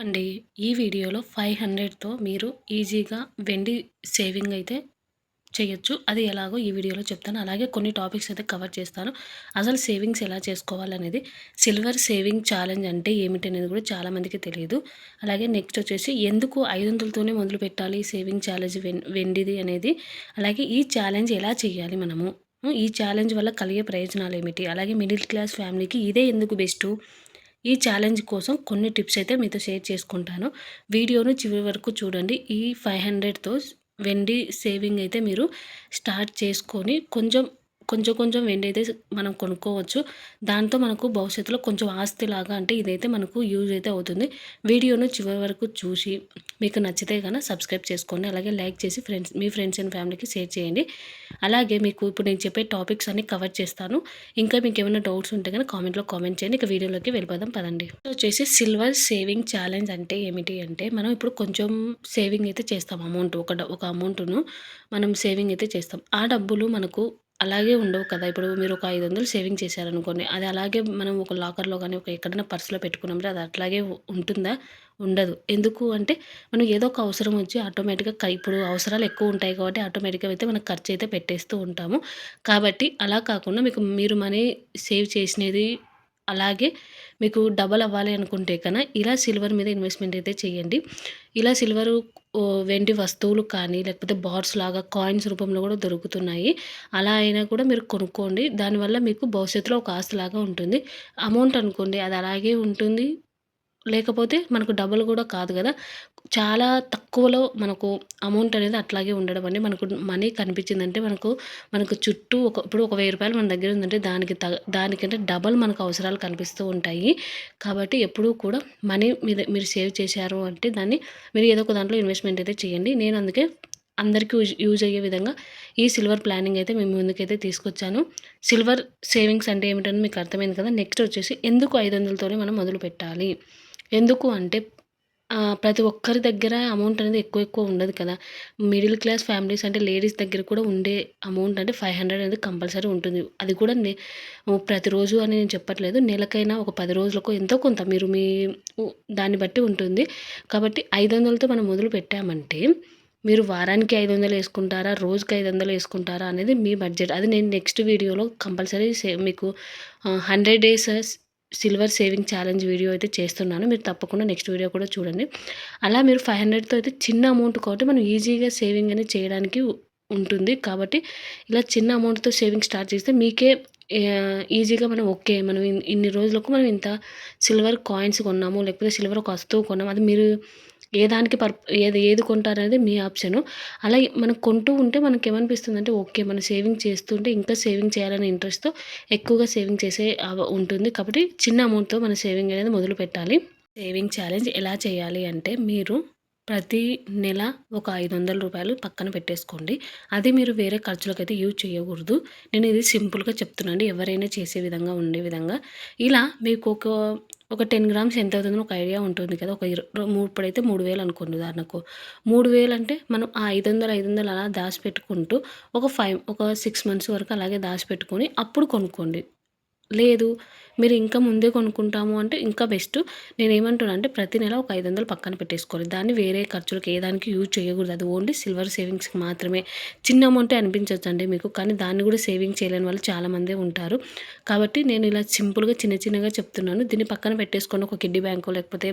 అండి. ఈ వీడియోలో 500తో మీరు ఈజీగా వెండి సేవింగ్ అయితే చేయొచ్చు. అది ఎలాగో ఈ వీడియోలో చెప్తాను. అలాగే కొన్ని టాపిక్స్ అయితే కవర్ చేస్తాను. అసలు సేవింగ్స్ ఎలా చేసుకోవాలనేది, సిల్వర్ సేవింగ్ ఛాలెంజ్ అంటే ఏమిటనేది కూడా చాలామందికి తెలియదు. అలాగే నెక్స్ట్ వచ్చేసి ఎందుకు 500తోనే మొదలుపెట్టాలి ఈ సేవింగ్ ఛాలెంజ్ వెండిది అనేది, అలాగే ఈ ఛాలెంజ్ ఎలా చేయాలి మనము, ఈ ఛాలెంజ్ వల్ల కలిగే ప్రయోజనాలు ఏమిటి, అలాగే మిడిల్ క్లాస్ ఫ్యామిలీకి ఇదే ఎందుకు బెస్టు, ఈ ఛాలెంజ్ కోసం కొన్ని టిప్స్ అయితే మీతో షేర్ చేసుకుంటాను. వీడియోను చివరి వరకు చూడండి. ఈ 500తో వెండి సేవింగ్ అయితే మీరు స్టార్ట్ చేసుకొని కొంచెం కొంచెం కొంచెం వెండి అయితే మనం కొనుక్కోవచ్చు. దాంతో మనకు భవిష్యత్తులో కొంచెం ఆస్తిలాగా అంటే ఇదైతే మనకు యూజ్ అయితే అవుతుంది. వీడియోను చివరి వరకు చూసి మీకు నచ్చితే కనుక సబ్స్క్రైబ్ చేసుకోండి. అలాగే లైక్ చేసి మీ ఫ్రెండ్స్ అండ్ ఫ్యామిలీకి షేర్ చేయండి. అలాగే మీకు ఇప్పుడు నేను చెప్పే టాపిక్స్ అన్ని కవర్ చేస్తాను. ఇంకా మీకు ఏమైనా డౌట్స్ ఉంటే కనుక కామెంట్లో కామెంట్ చేయండి. ఇక వీడియోలోకి వెళ్ళిపోదాం పదండి. వచ్చేసి సిల్వర్ సేవింగ్ ఛాలెంజ్ అంటే ఏమిటి అంటే, మనం ఇప్పుడు కొంచెం సేవింగ్ అయితే చేస్తాం. అమౌంట్ ఒక అమౌంట్ను మనం సేవింగ్ అయితే చేస్తాం. ఆ డబ్బులు మనకు అలాగే ఉండవు కదా. ఇప్పుడు మీరు ఒక 500 సేవింగ్ చేశారనుకోండి, అది అలాగే మనం ఒక లాకర్లో కానీ ఒక ఎక్కడైనా పర్స్లో పెట్టుకున్నామంటే అది అట్లాగే ఉంటుందా? ఉండదు. ఎందుకు అంటే మనం ఏదో ఒక అవసరం వచ్చి ఆటోమేటిక్‌గా ఇప్పుడు అవసరాలు ఎక్కువ ఉంటాయి కాబట్టి ఆటోమేటిక్‌గా అయితే మనం ఖర్చు అయితే పెట్టేస్తూ ఉంటాము. కాబట్టి అలా కాకుండా మీరు మనీ సేవ్ చేసినది అలాగే మీకు డబల్ అవ్వాలి అనుకుంటే ఇలా సిల్వర్ మీద ఇన్వెస్ట్‌మెంట్ అయితే చేయండి. ఇలా వెండి వస్తువులు కానీ లేకపోతే బార్స్ లాగా కాయిన్స్ రూపంలో కూడా దొరుకుతున్నాయి. అలా అయినా కూడా మీరు కొనుక్కోండి. దానివల్ల మీకు భవిష్యత్తులో ఒక ఆస్తిలాగా ఉంటుంది. అమౌంట్ అనుకోండి అది అలాగే ఉంటుంది. లేకపోతే మనకు డబుల్ గూడా కాదు గదా. చాలా తక్కువలో మనకు అమౌంట్ అనేది అట్లాగే ఉండడం అండి. మనకు మనీ కనిపించిందంటే మనకు చుట్టూ ఇప్పుడు ఒక రూ. 1000 మన దగ్గర ఉందంటే దానికంటే డబల్ మనకు అవసరాలు కనిపిస్తూ ఉంటాయి. కాబట్టి ఎప్పుడూ కూడా మనీ మీరు సేవ్ చేశారు అంటే దాన్ని మీరు ఏదో ఒక దాంట్లో ఇన్వెస్ట్‌మెంట్ అయితే చేయండి. నేను అందుకే అందరికీ యూజ్ అయ్యే విధంగా ఈ సిల్వర్ ప్లానింగ్ అయితే మీ ముందుకైతే తీసుకొచ్చాను. సిల్వర్ సేవింగ్స్ అంటే ఏమిటని మీకు అర్థమైంది కదా. నెక్స్ట్ వచ్చేసి ఎందుకు 500తోనే మనం మొదలుపెట్టాలి? ఎందుకు అంటే ప్రతి ఒక్కరి దగ్గర అమౌంట్ అనేది ఎక్కువ ఉండదు కదా. మిడిల్ క్లాస్ ఫ్యామిలీస్ అంటే లేడీస్ దగ్గర కూడా ఉండే అమౌంట్ అంటే 500 అనేది కంపల్సరీ ఉంటుంది. అది కూడా ప్రతిరోజు అని నేను చెప్పట్లేదు. నెలకైనా ఒక 10 రోజులకో ఎంతో కొంత మీరు ఉ దాన్ని బట్టి ఉంటుంది. కాబట్టి 500తో మనం మొదలుపెట్టామంటే మీరు వారానికి 500 యేసుకుంటారా? రోజుకి 500 యేసుకుంటారా? అనేది మీ బడ్జెట్. అది నేను నెక్స్ట్ వీడియోలో కంపల్సరీ మీకు 100 days silver saving challenge video అయితే చేస్తున్నాను. మీరు తప్పకుండా నెక్స్ట్ వీడియో కూడా చూడండి. అలా మీరు 500తో అయితే చిన్న అమౌంట్ కాబట్టి మనం ఈజీగా సేవింగ్ అనేది చేయడానికి ఉంటుంది. కాబట్టి ఇలా చిన్న అమౌంట్‌తో సేవింగ్ స్టార్ట్ చేస్తే మీకే ఈజీగా ఓకే. మనం ఇన్ని రోజులకు మనం ఇంత సిల్వర్ కాయిన్స్ కొన్నాము, లేకపోతే సిల్వర్ ఒక వస్తువు కొన్నాము. అది మీరు ఏ దానికి ఏది కొంటారనేది మీ ఆప్షను. అలాగే మనం కొంటూ ఉంటే మనకేమనిపిస్తుందంటే ఓకే. మనం సేవింగ్ చేస్తుంటే ఇంకా సేవింగ్ చేయాలనే ఇంట్రెస్ట్‌తో ఎక్కువగా సేవింగ్ చేసే ఉంటుంది. కాబట్టి చిన్న అమౌంట్‌తో మన సేవింగ్ అనేది మొదలుపెట్టాలి. సేవింగ్ ఛాలెంజ్ ఎలా చేయాలి అంటే మీరు ప్రతి నెల ఒక రూ. 500 పక్కన పెట్టేసుకోండి. అది మీరు వేరే ఖర్చులకైతే యూజ్ చేయకూడదు. నేను ఇది సింపుల్‌గా చెప్తున్నానండి. ఎవరైనా చేసే విధంగా ఉండే విధంగా. ఇలా మీకు ఒక 10 గ్రామ్స్ ఎంత అవుతుందో ఒక ఐడియా ఉంటుంది కదా. ఇప్పుడైతే 3000 అనుకోండి ఉదాహరణకు. 3000 అంటే మనం ఆ 500 అలా దాచిపెట్టుకుంటూ ఒక 6 మంత్స్ వరకు అలాగే దాచిపెట్టుకొని అప్పుడు కొనుక్కోండి. లేదు మీరు ఇంకా ముందే కొనుక్కుంటాము అంటే ఇంకా బెస్ట్. నేనేమంటున్నా అంటే ప్రతి నెల ఒక 500 పక్కన పెట్టేసుకోవాలి. దాన్ని వేరే ఖర్చులకి ఏ దానికి యూజ్ చేయకూడదు. అది ఓన్లీ సిల్వర్ సేవింగ్స్‌కి మాత్రమే. చిన్న అమౌంటే అనిపించొచ్చండి మీకు. కానీ దాన్ని కూడా సేవింగ్ చేయలేని వాళ్ళు చాలామందే ఉంటారు. కాబట్టి నేను ఇలా సింపుల్‌గా చిన్నగా చెప్తున్నాను. దీన్ని పక్కన పెట్టేసుకోండి. ఒక కిడ్డీ బ్యాంకో లేకపోతే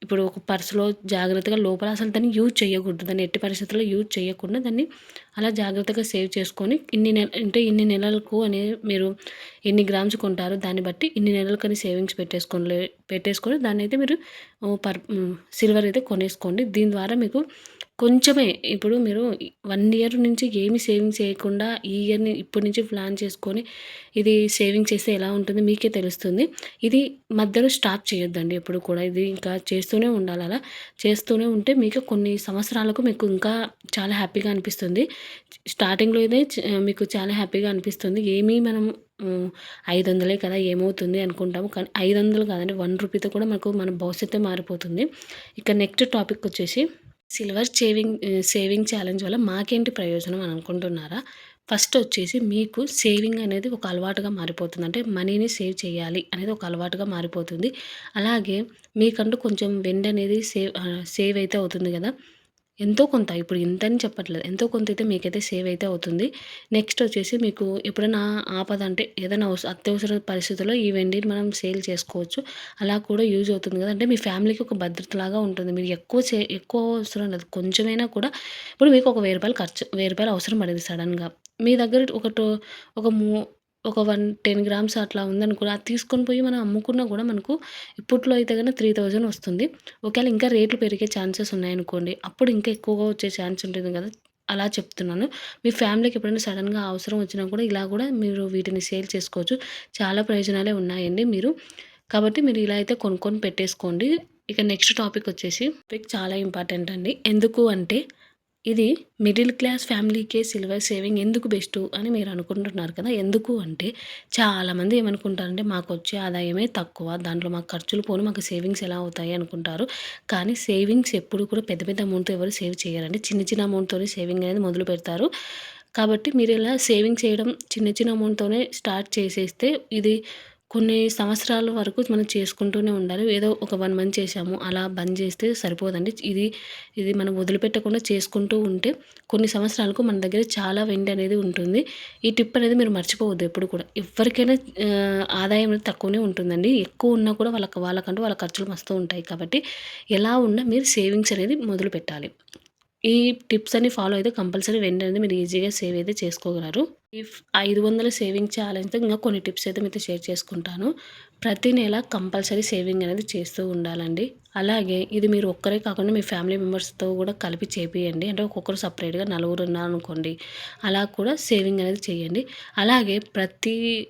ఇప్పుడు ఒక పర్స్‌లో జాగ్రత్తగా లోపల అసలు దాన్ని యూజ్ చేయకూడదు. దాన్ని ఎట్టి పరిస్థితుల్లో యూజ్ చేయకుండా దాన్ని అలా జాగ్రత్తగా సేవ్ చేసుకొని ఇన్ని నెలలకు మీరు ఎన్ని గ్రామ్స్ కొంటారో దాన్ని బట్టి ఇన్ని నెలలకని సేవింగ్స్ పెట్టేసుకొని దాన్నైతే మీరు సిల్వర్ అయితే కొనేసుకోండి. దీని ద్వారా మీకు కొంచెమే ఇప్పుడు మీరు 1 ఇయర్ నుంచి ఏమి సేవింగ్ చేయకుండా ఈ ఇయర్‌ని ఇప్పటి నుంచి ప్లాన్ చేసుకొని ఇది సేవింగ్ చేస్తే ఎలా ఉంటుందో మీకే తెలుస్తుంది. ఇది మధ్యలో స్టాప్ చేయొద్దండి ఎప్పుడు కూడా. ఇది ఇంకా చేస్తూనే ఉండాలి అలా. చేస్తూనే ఉంటే మీకు కొన్ని సంవత్సరాలకు మీకు ఇంకా చాలా హ్యాపీగా అనిపిస్తుంది. స్టార్టింగ్‌లో అయితే మీకు చాలా హ్యాపీగా అనిపిస్తుంది. మనం 500 కదా ఏమవుతుంది అనుకుంటాము. కానీ 500 కాదండి, రూ. 1తో కూడా మన భవిష్యత్తే మారిపోతుంది. ఇక నెక్స్ట్ టాపిక్ వచ్చేసి సిల్వర్ సేవింగ్ ఛాలెంజ్ వల్ల మాకేంటి ప్రయోజనం అని అనుకుంటున్నారా? ఫస్ట్ వచ్చేసి మీకు సేవింగ్ అనేది ఒక అలవాటుగా మారిపోతుంది. అంటే మనీని సేవ్ చేయాలి అనేది ఒక అలవాటుగా మారిపోతుంది. అలాగే మీకంటూ కొంచెం వెండనేది సేవ్ అయితే అవుతుంది గదా! ఎంతో కొంత ఇప్పుడు ఇంతని చెప్పట్లేదు. ఎంతో కొంత అయితే మీకైతే సేవ్ అయితే అవుతుంది. నెక్స్ట్ వచ్చేసి మీకు ఎప్పుడైనా ఆపద అంటే ఏదైనా అత్యవసర పరిస్థితుల్లో ఈ వెండిని మనం సేల్ చేసుకోవచ్చు. అలా కూడా యూజ్ అవుతుంది కదా! అంటే మీ ఫ్యామిలీకి ఒక భద్రతలాగా ఉంటుంది. మీరు ఎక్కువ అవసరం లేదు. కొంచెమైనా కూడా ఇప్పుడు మీకు ఒక రూ. 1000 ఖర్చు రూ. 1000 అవసరం పడింది సడెన్‌గా. మీ దగ్గర ఒక ము ఒక 10 గ్రామ్స్ అట్లా ఉందనుకో అది తీసుకొని పోయి మనం అమ్ముకున్నా కూడా మనకు ఇప్పట్లో అయితే గనుక 3000 వస్తుంది. ఒకవేళ ఇంకా రేట్లు పెరిగే ఛాన్సెస్ ఉన్నాయనుకోండి. అప్పుడు ఇంకా ఎక్కువగా వచ్చే ఛాన్స్ ఉంటుంది గదా! అలా చెప్తున్నాను. మీ ఫ్యామిలీకి ఎప్పుడైనా సడెన్‌గా అవసరం వచ్చినా కూడా ఇలా కూడా మీరు వీటిని సేల్ చేసుకోవచ్చు. చాలా ప్రయోజనాలే ఉన్నాయండి కాబట్టి మీరు ఇలా అయితే కొనుక్కొని పెట్టేసుకోండి. ఇక నెక్స్ట్ టాపిక్ వచ్చేసి చాలా ఇంపార్టెంట్ అండి. ఎందుకు అంటే ఇది మిడిల్ క్లాస్ ఫ్యామిలీకే సిల్వర్ సేవింగ్ ఎందుకు బెస్టు అని మీరు అనుకుంటున్నారు కదా! ఎందుకు అంటే చాలామంది ఏమనుకుంటారంటే మాకొచ్చే ఆదాయమే తక్కువ. దాంట్లో మాకు ఖర్చులు పోను మాకు సేవింగ్స్ ఎలా అవుతాయి అనుకుంటారు. కానీ సేవింగ్స్ ఎప్పుడు కూడా పెద్ద పెద్ద అమౌంట్‌తో ఎవరు సేవ్ చేయరండి. చిన్న చిన్న అమౌంట్‌తోనే సేవింగ్ అనేది మొదలుపెడతారు. కాబట్టి మీరు ఇలా సేవింగ్ చేయడం చిన్న చిన్న అమౌంట్‌తోనే స్టార్ట్ చేసేస్తే ఇది కొన్ని సంవత్సరాల వరకు మనం చేసుకుంటూనే ఉండాలి. ఏదో ఒక 1 మంత్ చేశాము అలా బంద్ చేస్తే సరిపోదండి. ఇది మనం వదిలిపెట్టకుండా చేసుకుంటూ ఉంటే కొన్ని సంవత్సరాలకు మన దగ్గర చాలా వెండి అనేది ఉంటుంది. ఈ టిప్ అనేది మీరు మర్చిపోవద్దు ఎప్పుడు కూడా. ఎవ్వరికైనా ఆదాయం అనేది తక్కువనే ఉంటుందండి. ఎక్కువ ఉన్నా కూడా వాళ్ళకంటూ వాళ్ళ ఖర్చులు మస్తు ఉంటాయి. కాబట్టి ఎలా ఉన్నా మీరు సేవింగ్స్ అనేది మొదలుపెట్టాలి. ఈ టిప్స్ అన్ని ఫాలో అయితే కంపల్సరీ వెండి అనేది మీరు ఈజీగా సేవ్ అయితే చేసుకోగలరు. ఈ 500 సేవింగ్ ఛాలెంజ్‌తో ఇంకా కొన్ని టిప్స్ అయితే మీతో షేర్ చేసుకుంటాను. ప్రతి నెల కంపల్సరీ సేవింగ్ అనేది చేస్తూ ఉండాలండి. అలాగే ఇది మీరు ఒక్కరే కాకుండా మీ ఫ్యామిలీ మెంబర్స్‌తో కూడా కలిపి చేపియండి. అంటే ఒక్కొక్కరు సెపరేట్‌గా నలుగురు ఉన్నారనుకోండి. అలా కూడా సేవింగ్ అనేది చేయండి. అలాగే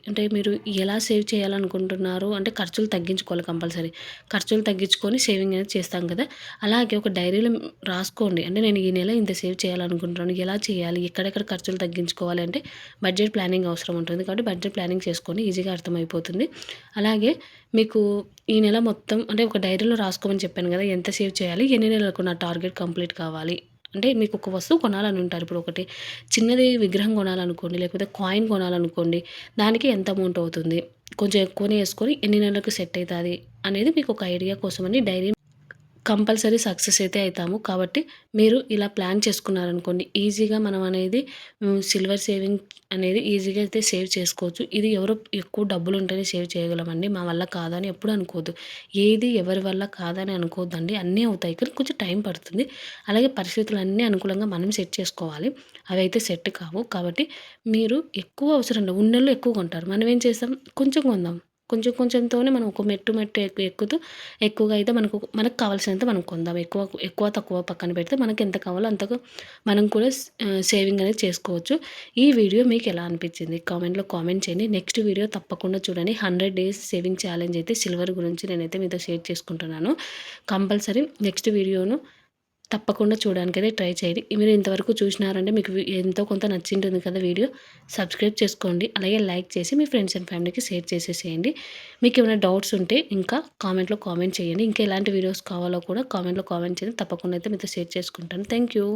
అంటే మీరు ఎలా సేవ్ చేయాలనుకుంటున్నారు అంటే ఖర్చులు తగ్గించుకోవాలి కంపల్సరీ. ఖర్చులు తగ్గించుకొని సేవింగ్ అనేది చేస్తాం కదా! అలాగే ఒక డైరీలో రాసుకోండి. అంటే నేను ఈ నెల ఇంత సేవ్ చేయాలనుకుంటున్నాను. ఎలా చేయాలి? ఎక్కడెక్కడ ఖర్చులు తగ్గించుకోవాలి అంటే బడ్జెట్ ప్లానింగ్ అవసరం ఉంటుంది. కాబట్టి బడ్జెట్ ప్లానింగ్ చేసుకోండి. ఈజీగా అర్థమైపోతుంది. అలాగే మీకు ఈ నెల మొత్తం అంటే ఒక డైరీలో రాసుకోమని చెప్పాను కదా! ఎంత సేవ్ చేయాలి? ఎన్ని నెలలకు నా టార్గెట్ కంప్లీట్ కావాలి? అంటే మీకు ఒక వస్తువు కొనాలని ఉంటారు. ఇప్పుడు ఒకటి చిన్నది విగ్రహం కొనాలనుకోండి, లేకపోతే కాయిన్ కొనాలనుకోండి. దానికి ఎంత అమౌంట్ అవుతుంది? కొంచెం ఎక్కువనే యేసుకొని ఎన్ని నెలలకు సెట్ అయితది అనేది మీకు ఒక ఐడియా కోసమని డైరీ కంపల్సరీ సక్సెస్ అయితే అయితాము. కాబట్టి మీరు ఇలా ప్లాన్ చేసుకున్నారనుకోండి, ఈజీగా మనం అనేది సిల్వర్ సేవింగ్ అనేది ఈజీగా అయితే సేవ్ చేసుకోవచ్చు. ఇది ఎవరో ఎక్కువ డబ్బులుంటేనే సేవ్ చేయగలమండి. మా వల్ల కాదని ఎప్పుడు అనుకోవద్దు. ఏది ఎవరి వల్ల కాదని అనుకోవద్దండి. అన్నీ అవుతాయి. కానీ కొంచెం టైం పడుతుంది. అలాగే పరిస్థితులన్నీ అనుకూలంగా మనం సెట్ చేసుకోవాలి. అవైతే సెట్ కావు. కాబట్టి మీరు ఎక్కువ అవసరం లేదు. ఉన్నోళ్ళు ఎక్కువ కొంటారు. మనం ఏం చేస్తాం కొంచెం కొందాం. కొంచెం కొంచెంతోనే మనం ఒక మెట్టు మెట్టు ఎక్కుతూ ఎక్కువగా అయితే మనకు కావాల్సినంత మనం కొందాం. ఎక్కువ తక్కువ పక్కన పెడితే మనకెంత కావాలో అంతకు మనం కూడా సేవింగ్ అనేది చేసుకోవచ్చు. ఈ వీడియో మీకెలా అనిపించింది? కామెంట్‌లో కామెంట్ చేయండి. నెక్స్ట్ వీడియో తప్పకుండా చూడండి. 100 డేస్ సేవింగ్ ఛాలెంజ్ అయితే సిల్వర్ గురించి నేనైతే మీతో షేర్ చేసుకుంటున్నాను. కంపల్సరీ నెక్స్ట్ వీడియోను తప్పకుండా చూడడానికైతే ట్రై చేయండి. మీరు ఇంతవరకు చూసినారంటే మీకు ఎంతో కొంత నచ్చింటుంది కదా వీడియో. సబ్స్క్రైబ్ చేసుకోండి. అలాగే లైక్ చేసి మీ ఫ్రెండ్స్ అండ్ ఫ్యామిలీకి షేర్ చేసేసేయండి. మీకేమైనా డౌట్స్ ఉంటే ఇంకా కామెంట్‌లో కామెంట్ చేయండి. ఇంకా ఎలాంటి వీడియోస్ కావాలో కూడా కామెంట్‌లో కామెంట్ చేయండి. తప్పకుండా అయితే మీతో షేర్ చేసుకుంటాను. Thank you.